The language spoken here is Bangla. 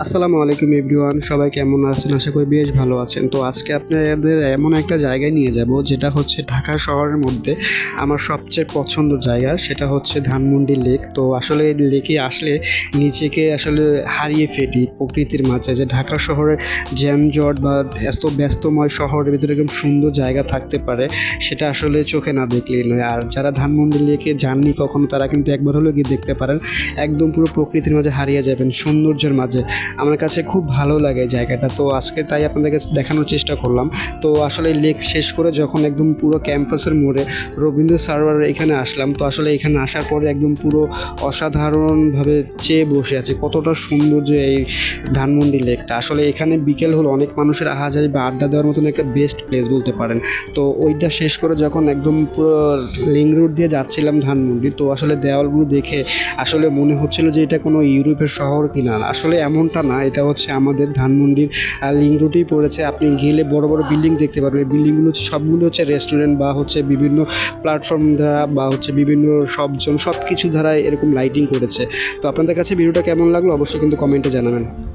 আসসালামু আলাইকুম এভরিওয়ান, সবাই কেমন আছেন? আশা করি বেশ ভালো আছেন। তো আজকে আপনাদের এমন একটা জায়গায় নিয়ে যাব যেটা হচ্ছে ঢাকা শহরের মধ্যে আমার সবচেয়ে পছন্দের জায়গা, সেটা হচ্ছে ধানমন্ডি লেক। তো আসলে এই লেকে আসলে নিজেকে আসলে হারিয়ে ফেলি প্রকৃতির মাঝে, যে ঢাকা শহরের যানজট বা এত ব্যস্তময় শহরের ভিতরে এরকম সুন্দর জায়গা থাকতে পারে, সেটা আসলে চোখে না দেখলেই নয়। আর যারা ধানমন্ডি লেকে যাননি কখনো, তারা কিন্তু একবার হলেও গিয়ে দেখতে পারেন। একদম পুরো প্রকৃতির মাঝে হারিয়ে যাবেন, সৌন্দর্যের মাঝে। আমার কাছে খুব ভালো লাগে জায়গাটা, তো আজকে তাই আপনাদেরকে দেখানোর চেষ্টা করলাম। তো আসলে লেক শেষ করে যখন একদম পুরো ক্যাম্পাসের মোড়ে রবীন্দ্র সারোয়ার এখানে আসলাম, তো আসলে এখানে আসার পরে একদম পুরো অসাধারণভাবে চেয়ে বসে আছে কতটা সৌন্দর্য এই ধানমন্ডি লেকটা। আসলে এখানে বিকেল হলো অনেক মানুষের আহাজারি বা আড্ডা দেওয়ার মতন একটা বেস্ট প্লেস বলতে পারেন। তো ওইটা শেষ করে যখন একদম পুরো লিং রোড দিয়ে যাচ্ছিলাম ধানমন্ডি, তো আসলে দেওয়ালগুলো দেখে আসলে মনে হচ্ছিল যে এটা কোনো ইউরোপের শহর কিনা। আসলে এমনটা না, এটা হচ্ছে আমাদের ধানমন্ডির লিং রোডেই পড়েছে। আপনি গেলে বড় বড় বিল্ডিং দেখতে পারবেন। এই বিল্ডিংগুলো হচ্ছে সবগুলো হচ্ছে রেস্টুরেন্ট বা হচ্ছে বিভিন্ন প্ল্যাটফর্ম দ্বারা বা হচ্ছে বিভিন্ন সব কিছু দ্বারা এরকম লাইটিং করেছে। তো আপনাদের কাছে ভিডিওটা কেমন লাগলো অবশ্যই কিন্তু কমেন্টে জানাবেন।